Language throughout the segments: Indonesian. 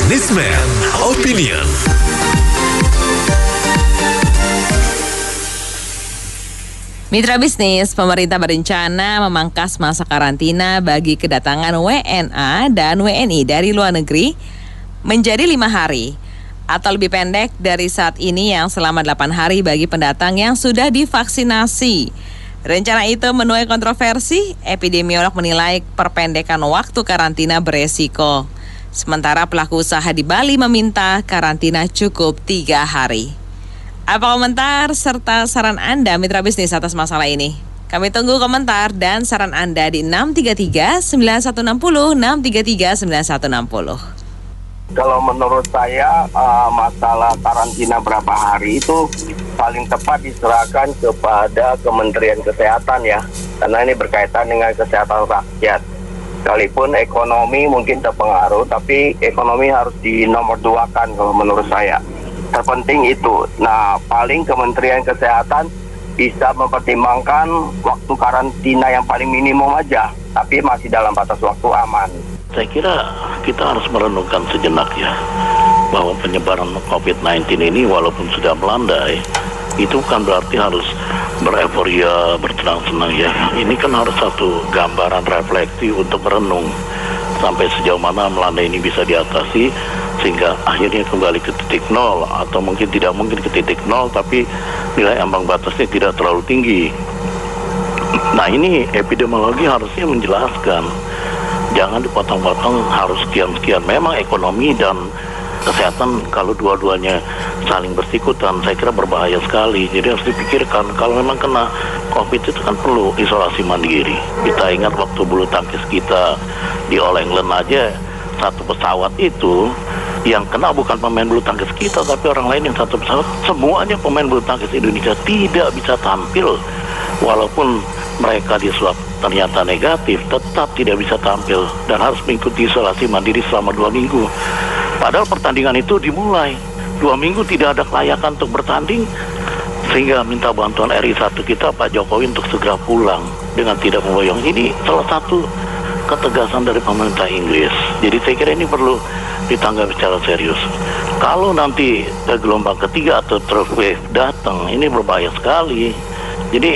Businessman Opinion. Mitra bisnis, pemerintah berencana memangkas masa karantina bagi kedatangan WNA dan WNI dari luar negeri menjadi 5 hari atau lebih pendek dari saat ini yang selama 8 hari bagi pendatang yang sudah divaksinasi. Rencana itu menuai kontroversi. Epidemiolog menilai perpendekan waktu karantina beresiko. Sementara pelaku usaha di Bali meminta karantina cukup 3 hari. Apa komentar serta saran Anda mitra bisnis atas masalah ini? Kami tunggu komentar dan saran Anda di 633-9160, 633-9160. Kalau menurut saya masalah karantina berapa hari itu paling tepat diserahkan kepada Kementerian Kesehatan ya. Karena ini berkaitan dengan kesehatan rakyat. Sekalipun ekonomi mungkin terpengaruh, tapi ekonomi harus dinomorduakan kalau menurut saya. Terpenting itu. Nah, paling Kementerian Kesehatan bisa mempertimbangkan waktu karantina yang paling minimum aja, tapi masih dalam batas waktu aman. Saya kira kita harus merenungkan sejenak ya, bahwa penyebaran COVID-19 ini walaupun sudah melandai, itu bukan berarti harus bereforia, bersenang-senang ya. Ini kan harus satu gambaran refleksi untuk merenung sampai sejauh mana melandai ini bisa diatasi, sehingga akhirnya kembali ke titik nol, atau mungkin tidak mungkin ke titik nol, tapi nilai ambang batasnya tidak terlalu tinggi. Nah, ini epidemiologi harusnya menjelaskan, jangan dipotong-potong harus sekian-sekian. Memang ekonomi dan kesehatan kalau dua-duanya saling bersikutan, saya kira berbahaya sekali. Jadi harus dipikirkan, kalau memang kena COVID itu kan perlu isolasi mandiri. Kita ingat waktu bulu tangkis kita di All England aja, satu pesawat itu yang kena bukan pemain bulu tangkis kita, tapi orang lain yang satu pesawat. Semuanya pemain bulu tangkis Indonesia tidak bisa tampil, walaupun mereka di swab ternyata negatif, tetap tidak bisa tampil dan harus mengikuti isolasi mandiri selama 2 minggu. Padahal pertandingan itu dimulai 2 minggu, tidak ada kelayakan untuk bertanding, sehingga minta bantuan RI1 kita Pak Jokowi untuk segera pulang dengan tidak memboyong. Ini salah satu ketegasan dari pemerintah Inggris. Jadi saya kira ini perlu ditanggapi secara serius. Kalau nanti gelombang ketiga atau third wave datang, ini berbahaya sekali. Jadi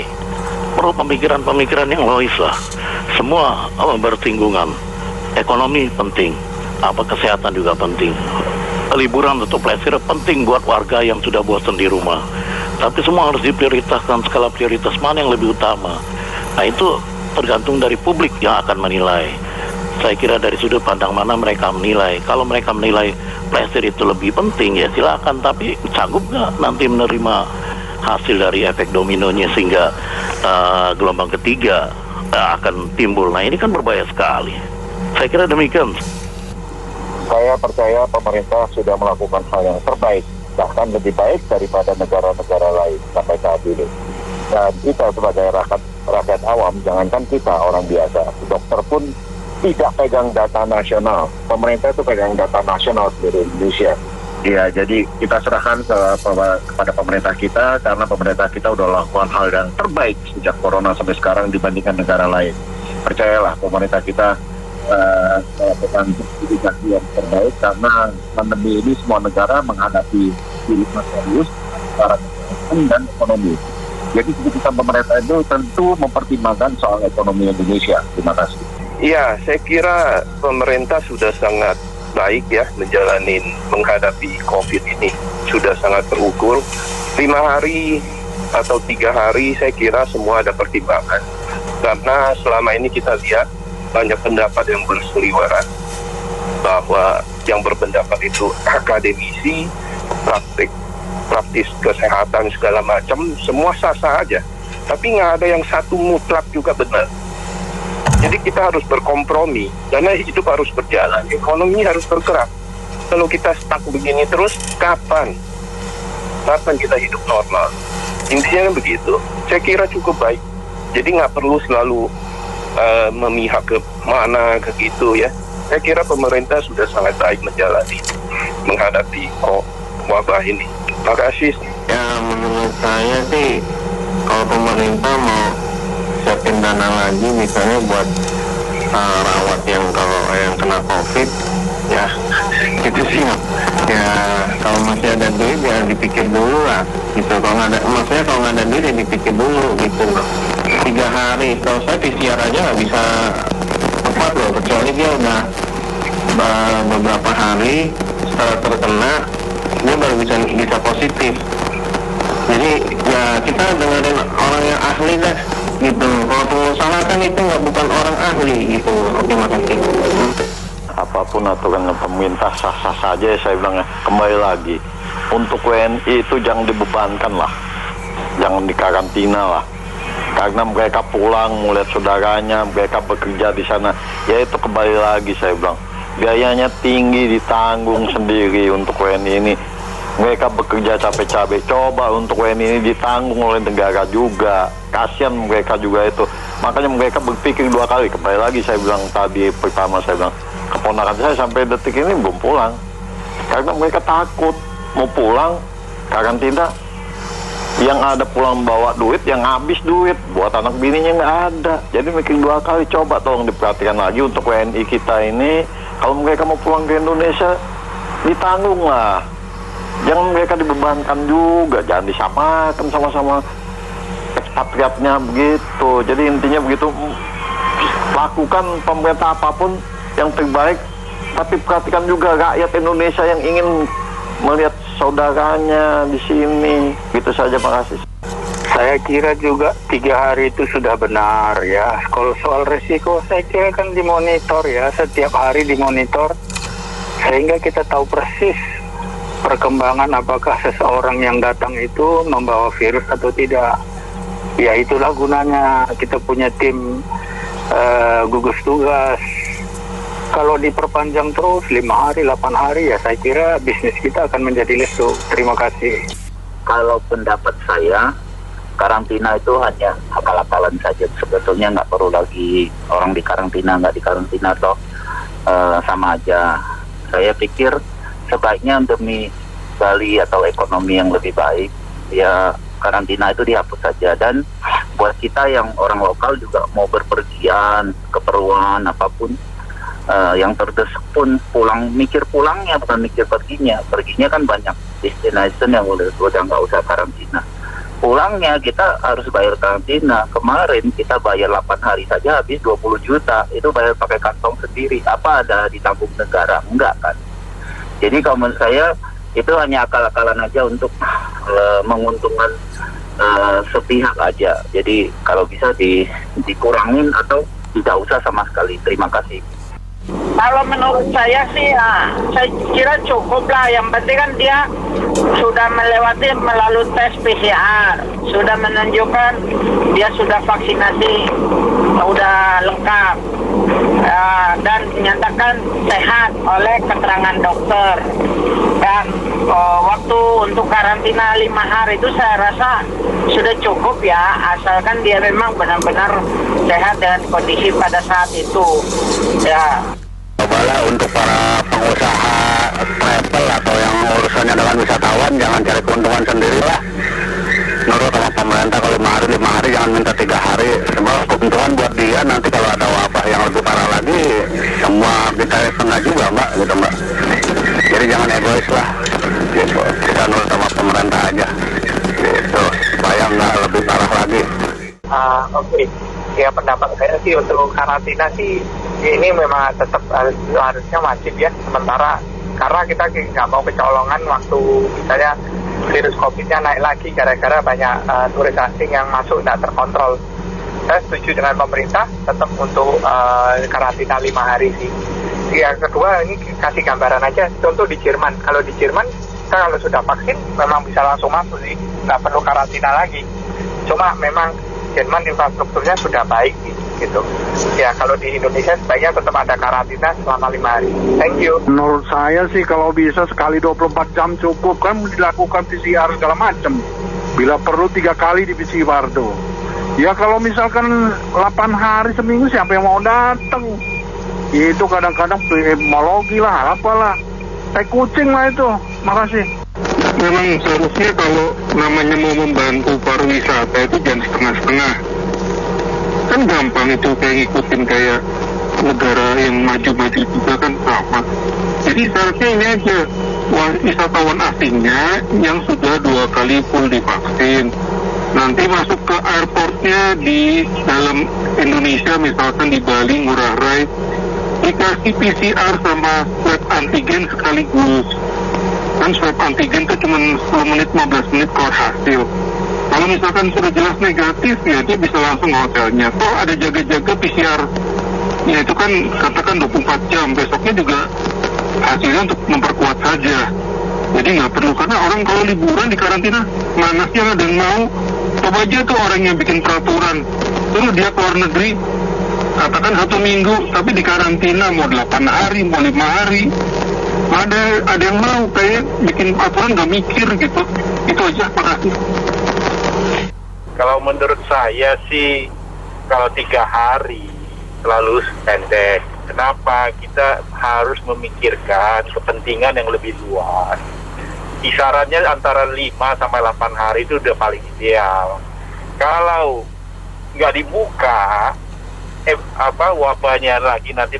perlu pemikiran-pemikiran yang logis lah. Semua bersinggungan. Ekonomi penting, kesehatan juga penting. Liburan atau pleasure penting buat warga yang sudah bosan di rumah. Tapi semua harus diprioritaskan, skala prioritas mana yang lebih utama. Nah, itu tergantung dari publik yang akan menilai. Saya kira dari sudut pandang mana mereka menilai. Kalau mereka menilai pleasure itu lebih penting, ya silakan. Tapi sanggup nggak nanti menerima hasil dari efek dominonya sehingga gelombang ketiga akan timbul. Nah, ini kan berbahaya sekali. Saya kira demikian. Saya percaya pemerintah sudah melakukan hal yang terbaik, bahkan lebih baik daripada negara-negara lain sampai saat ini. Dan kita sebagai rakyat awam, jangankan kita orang biasa, dokter pun tidak pegang data nasional. Pemerintah itu pegang data nasional seluruh Indonesia. Ya, jadi kita serahkan kepada pemerintah kita, karena pemerintah kita udah lakukan hal yang terbaik sejak corona sampai sekarang dibandingkan negara lain. Percayalah, pemerintah kita melakukan kebijakan yang terbaik, karena pandemi ini semua negara menghadapi virus serius secara kesehatan dan ekonomi. Jadi keputusan pemerintah itu tentu mempertimbangkan soal ekonomi Indonesia. Terima kasih. Iya, saya kira pemerintah sudah sangat baik ya menghadapi COVID ini. Sudah sangat terukur. 5 hari atau 3 hari saya kira semua ada pertimbangan. Karena selama ini kita lihat banyak pendapat yang berseliweran, bahwa yang berpendapat itu akademisi, praktis kesehatan segala macam, semua sah-sah aja. Tapi nggak ada yang satu mutlak juga benar. Jadi kita harus berkompromi, karena hidup harus berjalan, ekonomi harus bergerak. Kalau kita stuck begini terus, kapan kita hidup normal? Intinya kan begitu. Saya kira cukup baik. Jadi nggak perlu selalu memihak ke mana ke gitu ya. Saya kira pemerintah sudah sangat baik menghadapi wabah ini. Terima kasih. Ya, menurut saya sih, kalau pemerintah mau siapin dana lagi misalnya buat rawat yang kalau yang kena COVID, Ya itu sih ya, kalau masih ada duit ya dipikir dulu lah gitu. Kalau nggak ada, maksudnya kalau nggak ada duit ya dipikir dulu gitu. 3 hari kalau saya PCR aja nggak bisa tepat loh, kecuali dia udah beberapa hari setelah terkena dia baru bisa positif. Jadi ya kita dengerin orang yang ahli deh gitu. Kalau pengusaha kan itu bukan orang ahli gitu. Terima kasih. Apapun aturan pemerintah sah-sah saja ya, saya bilang ya. Kembali lagi, untuk WNI itu jangan dibebankan lah, jangan dikarantina lah, karena mereka pulang melihat saudaranya, mereka bekerja di sana. Ya itu kembali lagi saya bilang, biayanya tinggi, ditanggung sendiri untuk WNI ini. Mereka bekerja capek-capek, coba untuk WNI ini ditanggung oleh negara juga. Kasihan mereka juga itu. Makanya mereka berpikir 2 kali. Kembali lagi saya bilang tadi, pertama saya bilang, keponakan saya sampai detik ini belum pulang. Karena mereka takut mau pulang, karantina. Yang ada pulang bawa duit, yang habis duit. Buat anak bininya nggak ada. Jadi mikir 2 kali, coba tolong diperhatikan lagi untuk WNI kita ini. Kalau mereka mau pulang ke Indonesia, ditanggung lah. Jangan mereka dibebankan juga, jangan disamakan sama-sama ekspatriatnya begitu. Jadi intinya begitu, lakukan pemerintah apapun yang terbaik, tapi perhatikan juga rakyat Indonesia yang ingin melihat saudaranya di sini. Gitu saja, makasih. Saya kira juga 3 hari itu sudah benar ya. Kalau soal resiko saya kira kan dimonitor ya, setiap hari dimonitor sehingga kita tahu persis perkembangan apakah seseorang yang datang itu membawa virus atau tidak. Ya itulah gunanya kita punya tim gugus tugas. Kalau diperpanjang terus 5 hari, 8 hari ya saya kira bisnis kita akan menjadi lesu. Terima kasih. Kalau pendapat saya, karantina itu hanya akal-akalan saja. Sebetulnya nggak perlu lagi orang dikarantina, nggak dikarantina toh sama aja. Saya pikir sebaiknya demi Bali atau ekonomi yang lebih baik, ya karantina itu dihapus saja. Dan buat kita yang orang lokal juga mau berpergian, keperluan apapun, yang terdesak pun pulang, mikir pulangnya bukan mikir perginya. Perginya kan banyak destination yang udah nggak usah karantina. Pulangnya kita harus bayar karantina. Kemarin kita bayar 8 hari saja habis 20 juta. Itu bayar pakai kantong sendiri. Apa ada ditanggung negara? Enggak kan. Jadi kalau menurut saya itu hanya akal-akalan aja untuk menguntungkan sepihak aja. Jadi kalau bisa dikurangin atau tidak usah sama sekali. Terima kasih. Kalau menurut saya sih saya kira cukup lah. Yang penting kan dia sudah melewati melalui tes PCR, sudah menunjukkan dia sudah vaksinasi, sudah lengkap, dan dinyatakan sehat oleh keterangan dokter. Dan waktu untuk karantina 5 hari itu saya rasa sudah cukup ya, asalkan dia memang benar-benar sehat dengan kondisi pada saat itu ya. Cobalah untuk para pengusaha travel atau yang urusannya dengan wisatawan, jangan cari keuntungan sendiri lah. Nurut sama pemerintah, kalau 5 hari jangan minta 3 hari. Sebab keuntungan buat dia nanti kalau ada wabah yang lebih parah lagi, semua kita kena juga mbak, gitu mbak. Jadi jangan egois lah, gitu. Kita nurut sama pemerintah aja, gitu, supaya nggak lebih parah lagi. Oke. Ya pendapat saya sih untuk karantina sih ini memang tetap harusnya wajib ya sementara, karena kita nggak mau kecolongan waktu misalnya virus COVID-nya naik lagi gara-gara banyak turis asing yang masuk tidak terkontrol. Saya setuju dengan pemerintah tetap untuk karantina 5 hari sih. Yang kedua ini kasih gambaran aja, contoh di Jerman. Kalau di Jerman kita kalau sudah vaksin memang bisa langsung masuk sih, nggak perlu karantina lagi. Cuma memang Jerman infrastrukturnya sudah baik gitu. Ya kalau di Indonesia sebaiknya tetap ada karantina selama 5 hari. Thank you. Menurut saya sih kalau bisa sekali 24 jam cukup, kan dilakukan PCR segala macam. Bila perlu 3 kali di PCR tuh. Ya kalau misalkan 8 hari seminggu siapa yang mau datang? Itu kadang-kadang epidemiologi lah, apalah. Tai kucing lah itu. Makasih. Memang seharusnya kalau namanya mau membantu pariwisata itu jangan setengah-setengah. Kan gampang itu kayak ngikutin kayak negara yang maju-maju juga kan sama. Jadi seharusnya ini aja, wisatawan asingnya yang sudah 2 kali full divaksin, nanti masuk ke airportnya di dalam Indonesia, misalkan di Bali, Ngurah Rai, dikasih PCR sama swab antigen sekaligus. Kan swab antigen itu cuma 10 menit, 15 menit keluar hasil. Kalau misalkan sudah jelas negatif, ya dia bisa langsung ke hotelnya. Toh ada jaga-jaga PCR, ya itu kan katakan 24 jam, besoknya juga hasilnya untuk memperkuat saja. Jadi nggak perlu, karena orang kalau liburan di karantina, mana sih yang ada yang mau? Coba aja tuh orang yang bikin peraturan, terus dia keluar negeri, katakan 1 minggu, tapi di karantina mau 8 hari, mau 5 hari. Ada yang mau, kayak bikin aturan nggak mikir gitu. Itu aja, makasih. Kalau menurut saya sih, kalau 3 hari terlalu pendek. Kenapa? Kita harus memikirkan kepentingan yang lebih luas. Kisarannya antara 5 sampai 8 hari itu udah paling ideal. Kalau nggak dibuka, wabahnya lagi nanti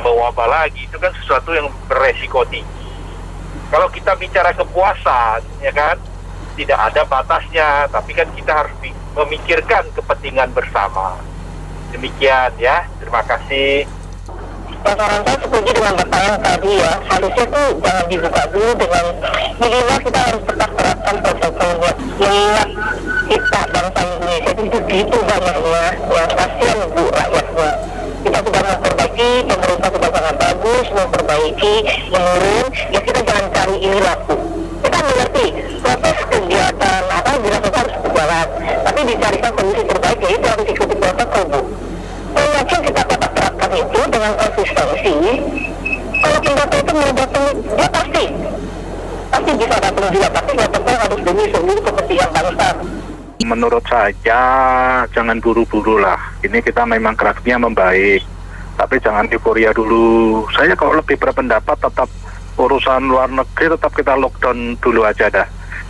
mewabah lagi, itu kan sesuatu yang beresiko tinggi. Kalau kita bicara kepuasan, ya kan, tidak ada batasnya, tapi kan kita harus memikirkan kepentingan bersama. Demikian ya, terima kasih. Saran saya setuju dengan Bapak yang tadi ya, harusnya tuh jangan dibuka dulu, dengan minimal kita harus tetap terapkan protokolnya. Mengingat kita bangsa Indonesia itu begitu banyaknya, ya kasihan Bu rakyatnya. Kita sudah memperbaiki, pemerintah sudah sangat bagus, memperbaiki, menurun, ya kita jangan cari ini laku. Kita mengerti proses kegiatan apa dilakukan harus berjalan, tapi dicarikan kondisi terbaik, yaitu harus ikuti protokol Bu. Semakin kita dapat terapkan itu dengan konsistensi, kalau pendatang itu mau datang, dia pasti bisa datang juga, tapi datangnya harus demi seluruh kepentingan bangsa. Menurut saya jangan buru-buru lah. Ini kita memang grafiknya membaik, tapi jangan euforia dulu. Saya kalau lebih berpendapat tetap urusan luar negeri tetap kita lockdown dulu aja dah.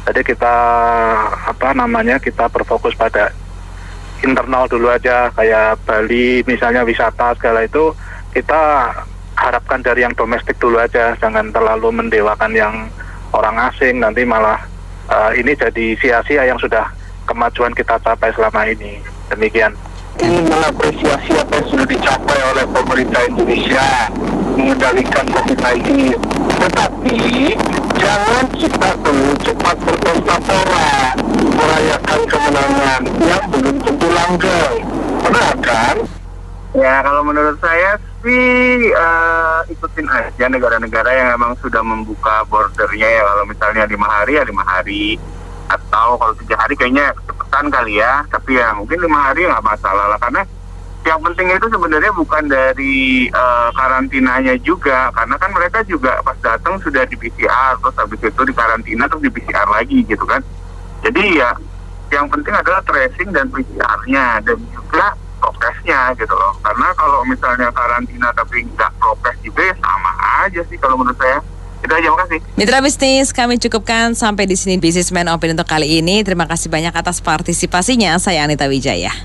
Jadi kita kita berfokus pada internal dulu aja, kayak Bali misalnya wisata segala itu kita harapkan dari yang domestik dulu aja, jangan terlalu mendewakan yang orang asing, nanti malah ini jadi sia-sia yang sudah kemajuan kita capai selama ini. Demikian. Ingin mengapresiasi apa yang sudah dicapai oleh pemerintah Indonesia mengendalikan COVID-19. Tetapi jangan kita cepat berpesta pora merayakan kemenangan yang belum tentu langgeng. Benar kan? Ya, kalau menurut saya sih ikutin aja negara-negara yang memang sudah membuka bordernya ya. Kalau misalnya 5 hari ya 5 hari, atau kalau 3 hari kayaknya cepetan kali ya. Tapi ya mungkin 5 hari nggak masalah lah, karena yang penting itu sebenarnya bukan dari karantinanya juga, karena kan mereka juga pas datang sudah di PCR, terus habis itu di karantina terus di PCR lagi gitu kan. Jadi ya yang penting adalah tracing dan PCR-nya dan juga prokesnya gitu loh. Karena kalau misalnya karantina tapi nggak prokes juga ya sama aja sih kalau menurut saya. Itu aja, makasih. Mitra bisnis, kami cukupkan sampai di sini Businessman Open untuk kali ini. Terima kasih banyak atas partisipasinya. Saya Anita Wijaya.